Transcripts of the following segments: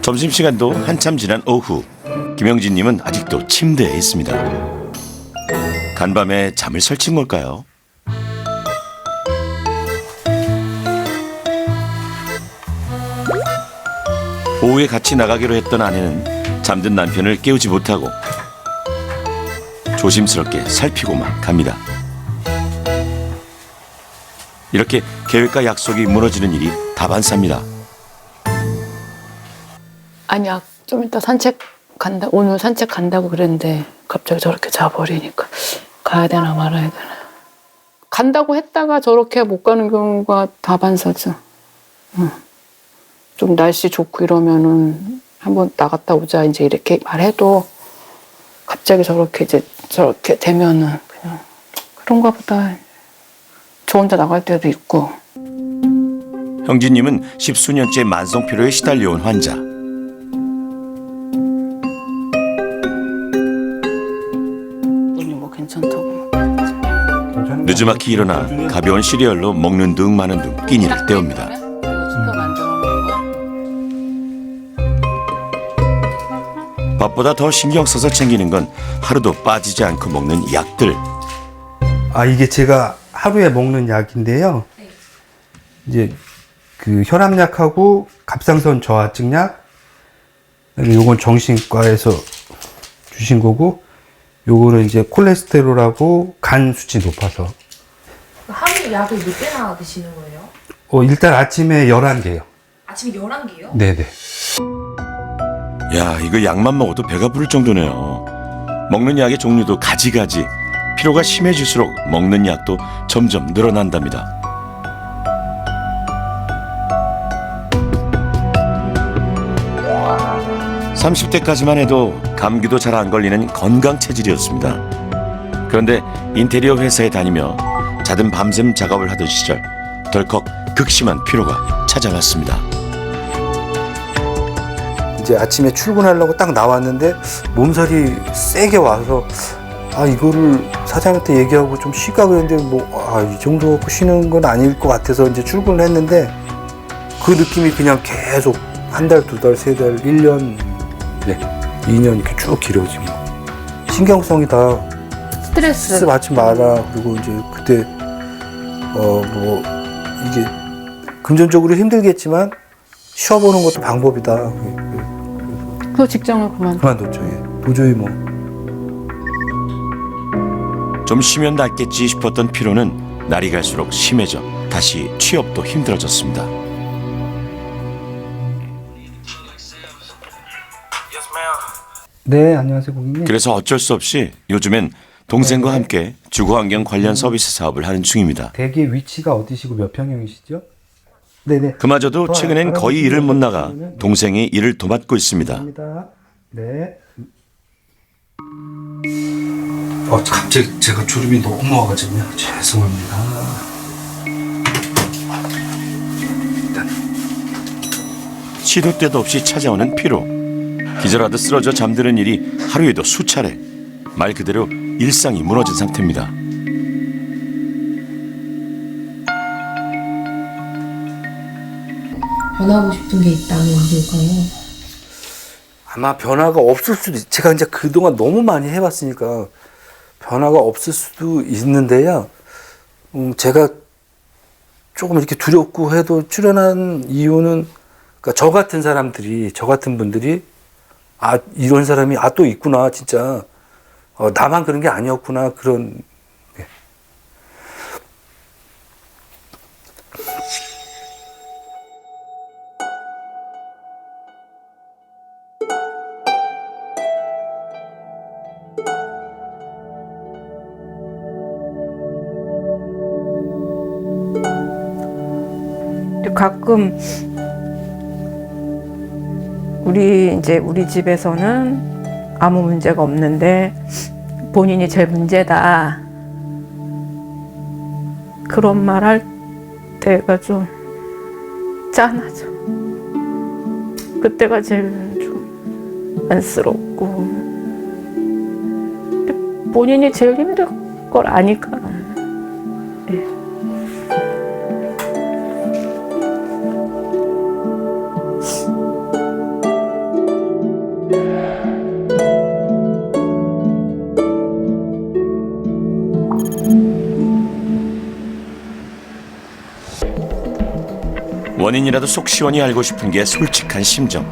점심시간도 한참 지난 오후. 김영진님은 아직도 침대에 있습니다. 간밤에 잠을 설친 걸까요? 오후에 같이 나가기로 했던 아내는 잠든 남편을 깨우지 못하고 조심스럽게 살피고만 갑니다. 이렇게 계획과 약속이 무너지는 일이 다반사입니다. 아니야, 좀 이따 산책 간다. 오늘 산책 간다고 그랬는데 갑자기 저렇게 자버리니까 가야 되나 말아야 되나. 간다고 했다가 저렇게 못 가는 경우가 다반사죠. 좀 날씨 좋고 이러면은 한번 나갔다 오자 이제 이렇게 말해도 갑자기 저렇게 되면은 그냥 그런가 보다. 저 혼자 나갈 때도 있고. 형진님은 십수년째 만성피로에 시달려온 환자. 뭐 괜찮다고. 늦지막히 일어나 가벼운 시리얼로 먹는 둥 마는 둥 끼니를 때웁니다. 밥보다 더 신경 써서 챙기는 건 하루도 빠지지 않고 먹는 약들. 이게 제가 하루에 먹는 약인데요. 이제 그 혈압약하고 갑상선 저하증약, 요건 정신과에서 주신 거고, 요거는 이제 콜레스테롤하고 간 수치 높아서. 하루에 약을 몇 개나 드시는 거예요? 일단 아침에 11개요. 아침에 11개요? 네네. 야, 이거 약만 먹어도 배가 부를 정도네요. 먹는 약의 종류도 가지가지. 피로가 심해질수록 먹는 약도 점점 늘어난답니다. (30대까지만) 해도 감기도 잘 안 걸리는 건강 체질이었습니다. 그런데 인테리어 회사에 다니며 잦은 밤샘 작업을 하던 시절 덜컥 극심한 피로가 찾아왔습니다. 이제 아침에 출근하려고 딱 나왔는데 몸살이 세게 와서 이거를 사장한테 얘기하고 좀 쉬까 그랬는데 이 정도 갖고 쉬는 건 아닐 것 같아서 이제 출근을 했는데 그 느낌이 그냥 계속 한 달, 두 달, 세 달, 1년, 2년 이렇게 쭉 길어지고 신경성이 다 스트레스 받지 마라. 그리고 이제 그때 이게 금전적으로 힘들겠지만 쉬어보는 것도 방법이다. 그 직장을 그만뒀죠. 도저히 좀 쉬면 낫겠지 싶었던 피로는 날이 갈수록 심해져 다시 취업도 힘들어졌습니다. 네, 안녕하세요, 고객님. 그래서 어쩔 수 없이 요즘엔 동생과 함께 주거환경 관련 서비스 사업을 하는 중입니다. 댁의 위치가 어디시고 몇 평형이시죠? 네네. 그마저도 최근엔 거의 일을 못 나가 동생이 일을 도맡고 있습니다. 감사합니다. 네. 갑자기 제가 졸음이 너무 와가지고요. 죄송합니다. 시도 때도 없이 찾아오는 피로. 기절하듯 쓰러져 잠드는 일이 하루에도 수차례. 말 그대로 일상이 무너진 상태입니다. 변하고 싶은 게 있다면 뭘까요? 아마 변화가 없을 수도 제가 이제 그동안 너무 많이 해봤으니까 변화가 없을 수도 있는데요. 제가 조금 이렇게 두렵고 해도 출연한 이유는 그러니까 저 같은 분들이 이런 사람이 또 있구나 진짜 나만 그런 게 아니었구나 그런. 가끔 우리 집에서는 아무 문제가 없는데 본인이 제일 문제다. 그런 말 할 때가 좀 짠하죠. 그때가 제일 좀 안쓰럽고. 근데 본인이 제일 힘들 걸 아니까. 예. 본인이라도 속 시원히 알고 싶은 게 솔직한 심정.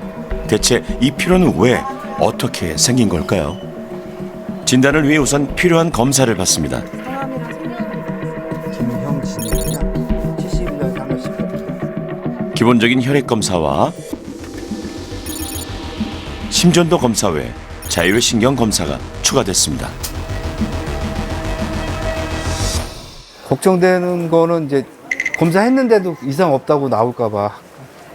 대체 이 피로는 왜, 어떻게 생긴 걸까요? 진단을 위해 우선 필요한 검사를 받습니다. 김형진이냐? 70일 한 번씩. 기본적인 혈액 검사와 심전도 검사 외 자율신경 검사가 추가됐습니다. 걱정되는 거는 이제 검사했는데도 이상 없다고 나올까봐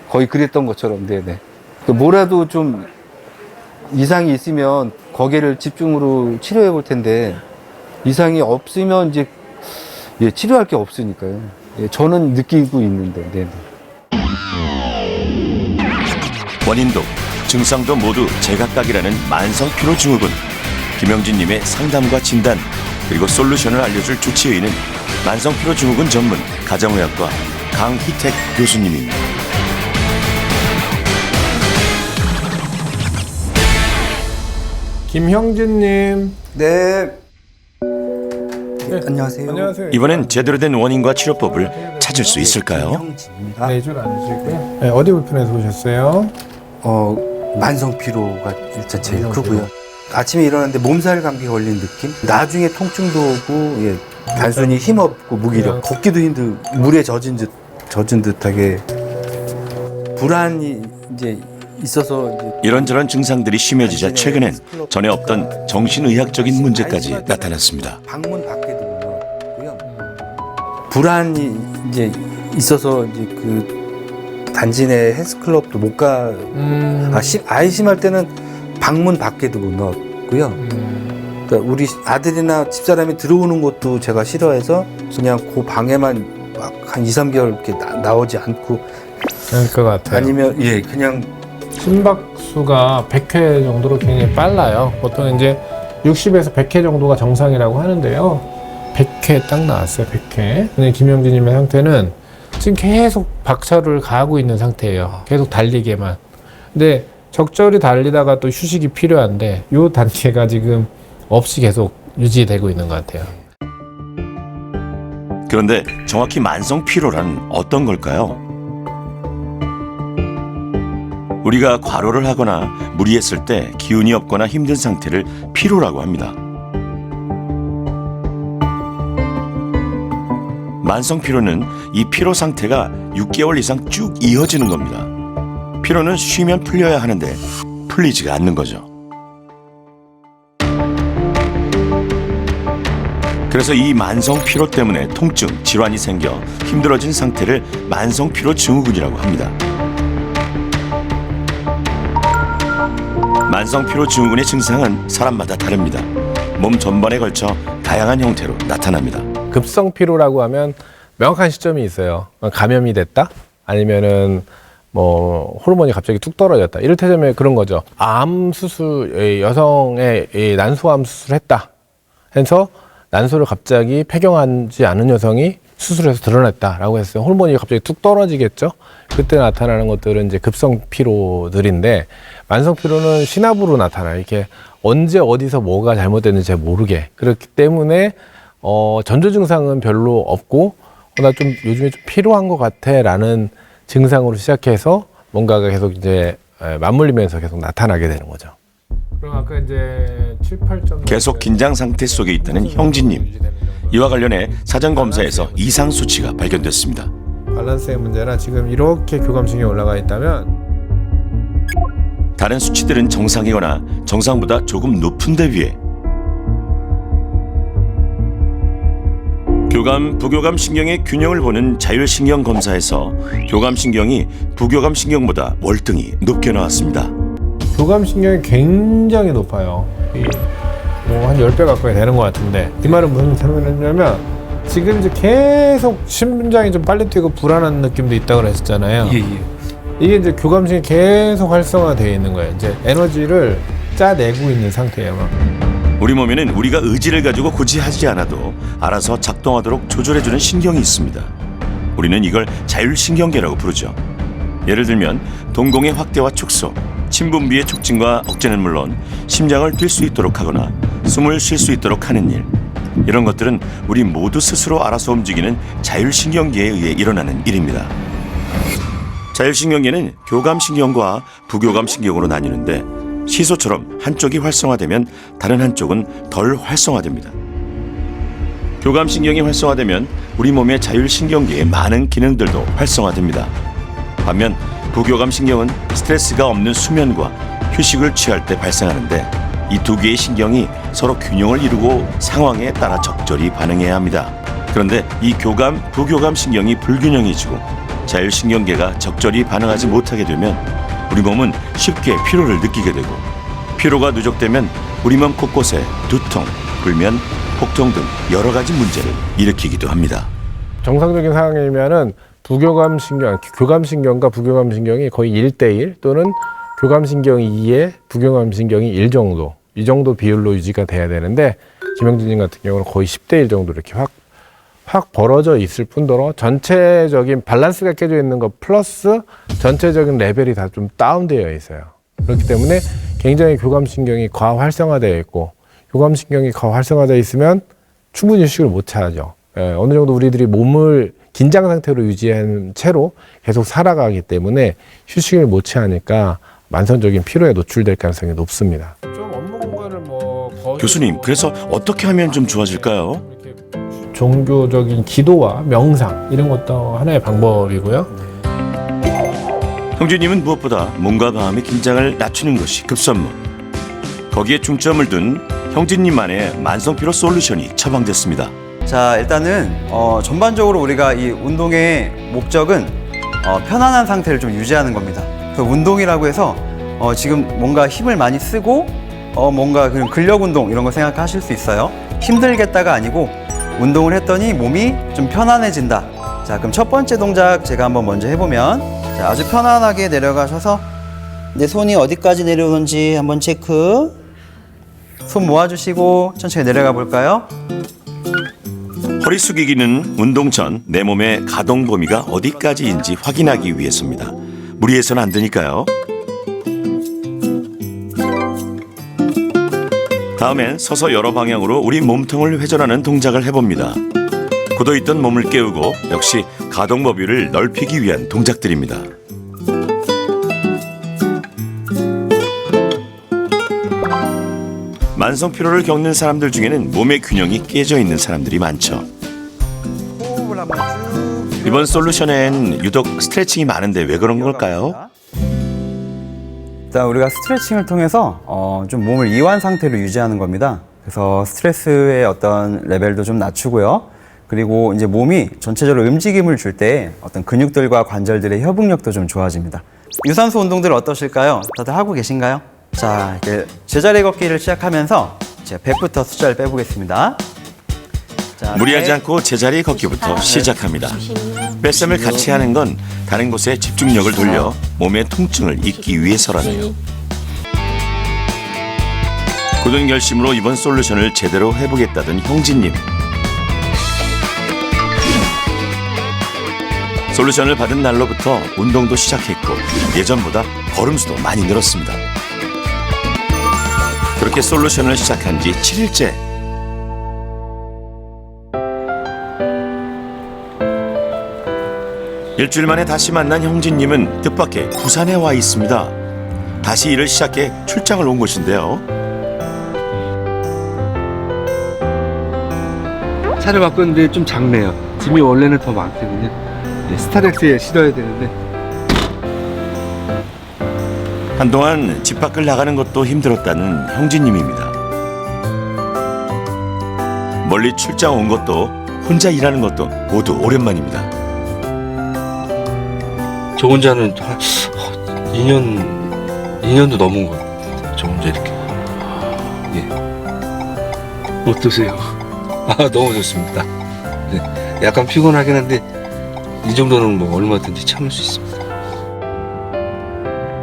거의 그랬던 것처럼, 네네. 뭐라도 좀 이상이 있으면 거기를 집중으로 치료해 볼 텐데 이상이 없으면 이제 예, 치료할 게 없으니까요. 예, 저는 느끼고 있는데, 네네. 원인도 증상도 모두 제각각이라는 만성 피로 증후군. 김영진님의 상담과 진단 그리고 솔루션을 알려줄 주치의는 만성 피로 증후군 전문 가정의학과 강희택 교수님입니다. 김형진님. 네. 안녕하세요. 안녕하세요. 이번엔 제대로 된 원인과 치료법을 찾을 수 있을까요? 김형진입니다. 네, 줄 앉으시고요. 네, 어디 불편해서 오셨어요? 만성 피로가 일단 제일 만성 크고요. 아침에 일어났는데 몸살 감기 걸린 느낌? 나중에 통증도 오고, 예, 단순히 힘없고 무기력, 걷기도 물에 젖은 듯하게 불안이 이제 있어서 이제 이런저런 증상들이 심해지자 최근엔 전에 없던 정신의학적인 문제까지 나타났습니다. 방문 밖에도 못 나왔고요. 불안이 이제 있어서 이제 그 단지 내 헬스클럽도 못 가. 아예 심할 때는 방문 밖에도 못 나왔고요. 그러니까 우리 아들이나 집사람이 들어오는 것도 제가 싫어해서 그냥 그 방에만 막 한 2, 3개월 이렇게 나오지 않고 그럴 것 같아요. 아니면 예 그냥 심박수가 100회 정도로 굉장히 빨라요. 보통 이제 60에서 100회 정도가 정상이라고 하는데요. 100회 딱 나왔어요. 100회. 근데 김영진님의 상태는 지금 계속 박차를 가하고 있는 상태예요. 계속 달리게만. 근데 적절히 달리다가 또 휴식이 필요한데 요 단계가 지금 없이 계속 유지되고 있는 것 같아요. 그런데 정확히 만성 피로란 어떤 걸까요? 우리가 과로를 하거나 무리했을 때 기운이 없거나 힘든 상태를 피로라고 합니다. 만성 피로는 이 피로 상태가 6개월 이상 쭉 이어지는 겁니다. 피로는 쉬면 풀려야 하는데 풀리지가 않는 거죠. 그래서 이 만성 피로 때문에 통증, 질환이 생겨 힘들어진 상태를 만성 피로 증후군이라고 합니다. 만성 피로 증후군의 증상은 사람마다 다릅니다. 몸 전반에 걸쳐 다양한 형태로 나타납니다. 급성 피로라고 하면 명확한 시점이 있어요. 감염이 됐다? 아니면은 뭐 호르몬이 갑자기 뚝 떨어졌다. 이를테면 그런 거죠. 암 수술, 여성의 난소암 수술했다. 해서 난소를 갑자기 폐경하지 않은 여성이 수술해서 드러냈다라고 했어요. 호르몬이 갑자기 툭 떨어지겠죠. 그때 나타나는 것들은 이제 급성 피로들인데 만성 피로는 신압으로 나타나요. 이렇게 언제 어디서 뭐가 잘못됐는지 잘 모르게. 그렇기 때문에 전조 증상은 별로 없고 나 좀 요즘에 좀 피로한 것 같아라는 증상으로 시작해서 뭔가가 계속 이제 맞물리면서 계속 나타나게 되는 거죠. 그럼 아까 이제 7, 8점 계속 긴장 상태 속에 있다는 형진님. 이와 관련해 사전 검사에서 이상 수치가 발견됐습니다. 밸런스의 문제나 지금 이렇게 교감신경이 올라가 있다면 다른 수치들은 정상이거나 정상보다 조금 높은데 비해 교감, 부교감 신경의 균형을 보는 자율신경 검사에서 교감 신경이 부교감 신경보다 월등히 높게 나왔습니다. 교감신경이 굉장히 높아요. 뭐 한 10배 가까이 되는 것 같은데 이 말은 무슨 설명이냐면 지금 이제 계속 심장이 좀 빨리 뛰고 불안한 느낌도 있다고 그랬었잖아요. 예. 이게 이제 교감신경이 계속 활성화되어 있는 거예요. 이제 에너지를 짜내고 있는 상태예요. 막. 우리 몸에는 우리가 의지를 가지고 굳이 하지 않아도 알아서 작동하도록 조절해주는 신경이 있습니다. 우리는 이걸 자율신경계라고 부르죠. 예를 들면 동공의 확대와 축소, 침분비의 촉진과 억제는 물론 심장을 뛸 수 있도록 하거나 숨을 쉴 수 있도록 하는 일, 이런 것들은 우리 모두 스스로 알아서 움직이는 자율신경계에 의해 일어나는 일입니다. 자율신경계는 교감신경과 부교감신경으로 나뉘는데 시소처럼 한쪽이 활성화되면 다른 한쪽은 덜 활성화됩니다. 교감신경이 활성화되면 우리 몸의 자율신경계의 많은 기능들도 활성화됩니다. 반면 부교감신경은 스트레스가 없는 수면과 휴식을 취할 때 발생하는데 이 두 개의 신경이 서로 균형을 이루고 상황에 따라 적절히 반응해야 합니다. 그런데 이 교감, 부교감신경이 불균형해지고 자율신경계가 적절히 반응하지 못하게 되면 우리 몸은 쉽게 피로를 느끼게 되고 피로가 누적되면 우리 몸 곳곳에 두통, 불면, 복통 등 여러 가지 문제를 일으키기도 합니다. 정상적인 상황이면은 교감신경과 부교감신경이 거의 1대1 또는 교감신경이 2에 부교감신경이 1 정도, 이 정도 비율로 유지가 돼야 되는데 김영진님 같은 경우는 거의 10대1 정도 이렇게 확 벌어져 있을 뿐더러 전체적인 밸런스가 깨져 있는 것 플러스 전체적인 레벨이 다 좀 다운되어 있어요. 그렇기 때문에 굉장히 교감신경이 과활성화되어 있고 교감신경이 과활성화되어 있으면 충분히 휴식을 못 취하죠. 어느 정도 우리들이 몸을 긴장 상태로 유지한 채로 계속 살아가기 때문에 휴식을 못 취하니까 만성적인 피로에 노출될 가능성이 높습니다. 좀 업무 공간을 교수님, 그래서 어떻게 하면 좀 좋아질까요? 종교적인 기도와 명상 이런 것도 하나의 방법이고요. 형제님은 무엇보다 몸과 마음의 긴장을 낮추는 것이 급선무. 거기에 중점을 둔 형제님만의 만성피로 솔루션이 처방됐습니다. 자, 일단은 전반적으로 우리가 이 운동의 목적은 편안한 상태를 좀 유지하는 겁니다. 그 운동이라고 해서 지금 뭔가 힘을 많이 쓰고 뭔가 그런 근력 운동 이런 거 생각하실 수 있어요. 힘들겠다가 아니고 운동을 했더니 몸이 좀 편안해진다. 자, 그럼 첫 번째 동작 제가 한번 먼저 해보면, 자, 아주 편안하게 내려가셔서 내 손이 어디까지 내려오는지 한번 체크. 손 모아주시고 천천히 내려가 볼까요? 허리 숙이기는 운동 전 내 몸의 가동 범위가 어디까지인지 확인하기 위해서입니다. 무리해서는 안 되니까요. 다음엔 서서 여러 방향으로 우리 몸통을 회전하는 동작을 해봅니다. 굳어있던 몸을 깨우고 역시 가동 범위를 넓히기 위한 동작들입니다. 만성 피로를 겪는 사람들 중에는 몸의 균형이 깨져 있는 사람들이 많죠. 호흡을 한번 쭉. 이번 솔루션엔 유독 스트레칭이 많은데 왜 그런 걸까요? 일단 우리가 스트레칭을 통해서 좀 몸을 이완 상태로 유지하는 겁니다. 그래서 스트레스의 어떤 레벨도 좀 낮추고요. 그리고 이제 몸이 전체적으로 움직임을 줄 때 어떤 근육들과 관절들의 협응력도 좀 좋아집니다. 유산소 운동들 어떠실까요? 다들 하고 계신가요? 자, 이렇게 제자리 걷기를 시작하면서 제가 100부터 숫자를 빼보겠습니다. 자, 무리하지 않고 제자리 걷기부터 시작합니다. 뺄셈을 같이 하는 건 다른 곳에 집중력을 돌려 몸의 통증을 잊기 위해서라네요. 굳은 결심으로 이번 솔루션을 제대로 해보겠다던 형진님. 솔루션을 받은 날로부터 운동도 시작했고 예전보다 걸음수도 많이 늘었습니다. 그렇게 솔루션을 시작한 지 7일째. 일주일 만에 다시 만난 형진님은 뜻밖의 부산에 와 있습니다. 다시 일을 시작해 출장을 온 곳인데요. 차를 바꿨는데 좀 작네요. 짐이 원래는 더 많거든요. 스타렉스에 실어야 되는데. 한동안 집 밖을 나가는 것도 힘들었다는 형진님입니다. 멀리 출장 온 것도 혼자 일하는 것도 모두 오랜만입니다. 저 혼자는 2년도 넘은 것 같아요. 저 혼자 이렇게. 예. 어떠세요? 너무 좋습니다. 네. 약간 피곤하긴 한데 이 정도는 뭐 얼마든지 참을 수 있습니다.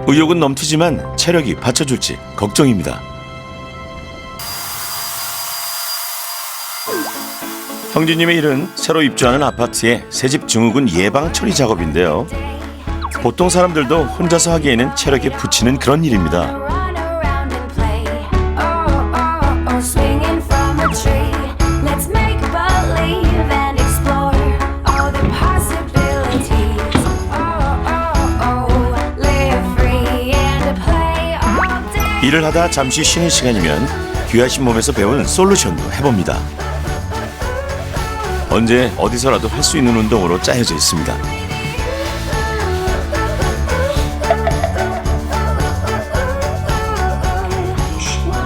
의욕은 넘치지만 체력이 받쳐줄지 걱정입니다. 형진님의 일은 새로 입주하는 아파트의 새집 증후군 예방 처리 작업인데요. 보통 사람들도 혼자서 하기에는 체력에 부치는 그런 일입니다. 일을 하다 잠시 쉬는 시간이면 귀하신 몸에서 배운 솔루션도 해봅니다. 언제 어디서라도 할 수 있는 운동으로 짜여져 있습니다.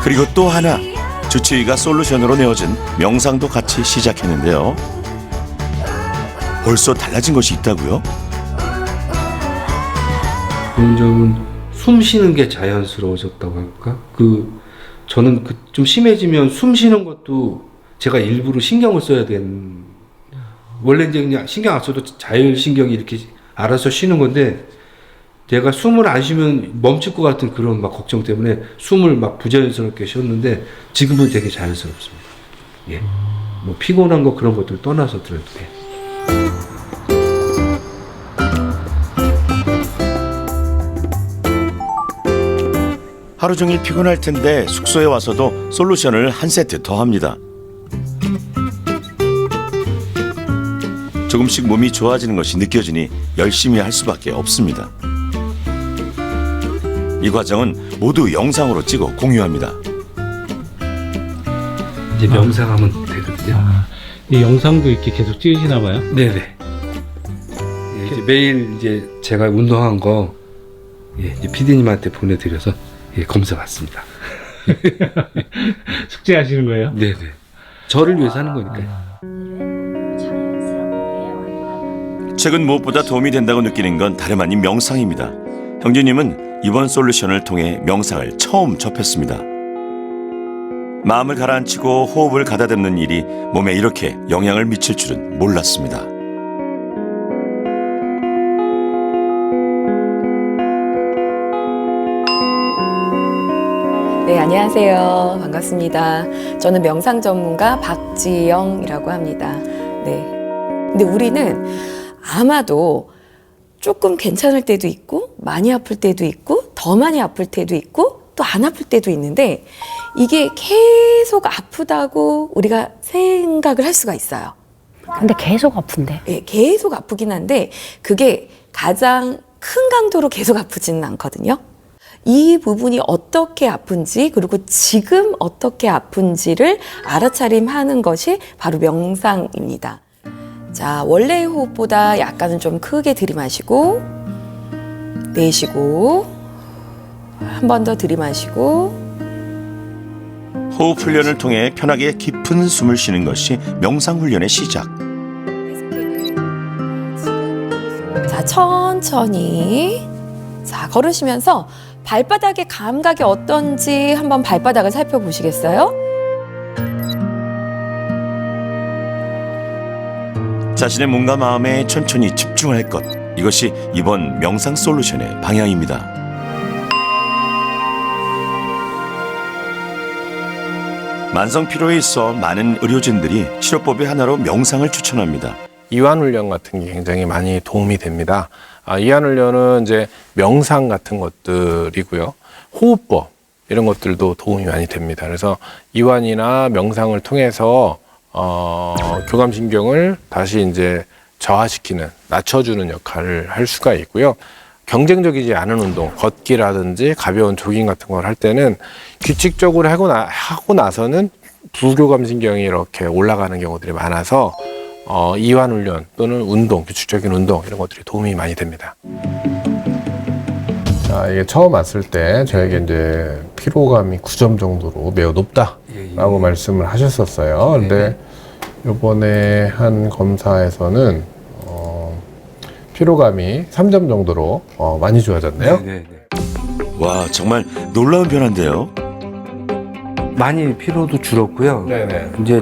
그리고 또 하나, 주치의가 솔루션으로 내어준 명상도 같이 시작했는데요. 벌써 달라진 것이 있다고요? 좋은 점은 숨 쉬는 게 자연스러워졌다고 할까? 저는 좀 심해지면 숨 쉬는 것도 제가 일부러 신경을 써야 되는, 원래 이제 그냥 신경 안 써도 자율신경이 이렇게 알아서 쉬는 건데, 내가 숨을 안 쉬면 멈출 것 같은 그런 막 걱정 때문에 숨을 막 부자연스럽게 쉬었는데, 지금은 되게 자연스럽습니다. 예. 뭐 피곤한 거 그런 것들 떠나서 들어도 돼. 하루 종일 피곤할 텐데 숙소에 와서도 솔루션을 한 세트 더 합니다. 조금씩 몸이 좋아지는 것이 느껴지니 열심히 할 수밖에 없습니다. 이 과정은 모두 영상으로 찍어 공유합니다. 이제 명상하면 되거든요. 이 영상도 이렇게 계속 찍으시나 봐요? 네네. 예, 이제 매일 이제 제가 운동한 거 이제 PD님한테 보내드려서 검사 받습니다. 숙제하시는 거예요? 네네. 저를 위해서 하는 거니까요. 최근 무엇보다 도움이 된다고 느끼는 건 다름 아닌 명상입니다. 형제님은 이번 솔루션을 통해 명상을 처음 접했습니다. 마음을 가라앉히고 호흡을 가다듬는 일이 몸에 이렇게 영향을 미칠 줄은 몰랐습니다. 네, 안녕하세요. 반갑습니다. 저는 명상 전문가 박지영이라고 합니다. 네. 근데 우리는 아마도 조금 괜찮을 때도 있고, 많이 아플 때도 있고, 더 많이 아플 때도 있고, 또 안 아플 때도 있는데, 이게 계속 아프다고 우리가 생각을 할 수가 있어요. 근데 계속 아픈데. 네, 계속 아프긴 한데, 그게 가장 큰 강도로 계속 아프지는 않거든요. 이 부분이 어떻게 아픈지, 그리고 지금 어떻게 아픈지를 알아차림하는 것이 바로 명상입니다. 자, 원래의 호흡보다 약간은 좀 크게 들이마시고, 내쉬고, 한 번 더 들이마시고. 호흡 훈련을 통해 편하게 깊은 숨을 쉬는 것이 명상 훈련의 시작. 자, 천천히. 자, 걸으시면서 발바닥의 감각이 어떤지 한번 발바닥을 살펴보시겠어요? 자신의 몸과 마음에 천천히 집중할 것. 이것이 이번 명상 솔루션의 방향입니다. 만성 피로에 있어 많은 의료진들이 치료법의 하나로 명상을 추천합니다. 이완 훈련 같은 게 굉장히 많이 도움이 됩니다. 이완 훈련은 이제 명상 같은 것들이고요. 호흡법 이런 것들도 도움이 많이 됩니다. 그래서 이완이나 명상을 통해서 교감신경을 다시 이제 저하시키는, 낮춰주는 역할을 할 수가 있고요. 경쟁적이지 않은 운동, 걷기라든지 가벼운 조깅 같은 걸 할 때는 규칙적으로 하고 나서는 부교감신경이 이렇게 올라가는 경우들이 많아서 이완 훈련 또는 운동, 규칙적인 운동 이런 것들이 도움이 많이 됩니다. 자, 이게 처음 왔을 때 저에게 이제 피로감이 9점 정도로 매우 높다라고 말씀을 하셨었어요. 근데 이번에 한 검사에서는 피로감이 3점 정도로 많이 좋아졌네요. 와, 정말 놀라운 변화인데요. 많이 피로도 줄었고요. 네네. 이제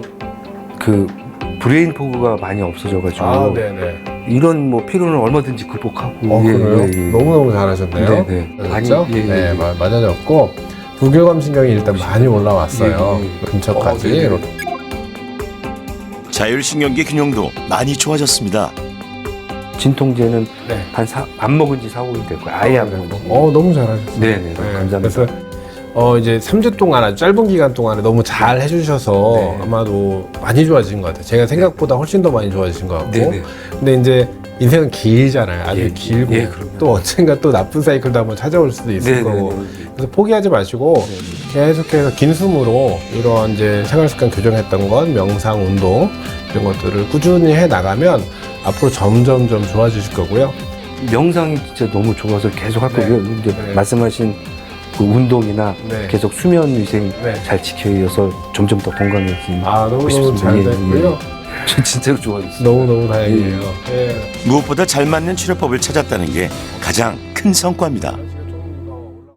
브레인 포그가 많이 없어져가지고 이런 뭐 피로는 얼마든지 극복하고. 그래요? 너무너무 잘하셨네요. 많이 네, 맞아졌고 부교감신경이 일단 많이 올라왔어요. 근처까지 이렇게. 자율신경계 균형도 많이 좋아졌습니다. 진통제는 안 먹은 지 4-5일 됐고요. 아예 안 먹고. 너무 잘하셨어요. 네네. 감사합니다. 그래서 이제 3주 동안 아주 짧은 기간 동안에 너무 잘 해주셔서 아마도 많이 좋아지신 것 같아요. 제가 생각보다 훨씬 더 많이 좋아지신 것 같고. 근데 이제 인생은 길잖아요. 아주 예, 길고 예, 그럼요. 또 언젠가 또 나쁜 사이클도 한번 찾아올 수도 있을 네, 거고. 네, 네. 그래서 포기하지 마시고 계속해서 긴 숨으로 이런 이제 생활습관 교정했던 것, 명상, 운동 이런 것들을 꾸준히 해 나가면 앞으로 점점점 좋아지실 거고요. 명상이 진짜 너무 좋아서 계속 할 네. 거고요. 이제 네. 말씀하신 그 운동이나 네. 계속 수면 위생 네. 잘 지켜서 점점 더 건강해지는 너무너무 잘 됐고요. 전 진짜로 좋아졌어요. 너무너무 다행이에요. 예. 무엇보다 잘 맞는 치료법을 찾았다는 게 가장 큰 성과입니다.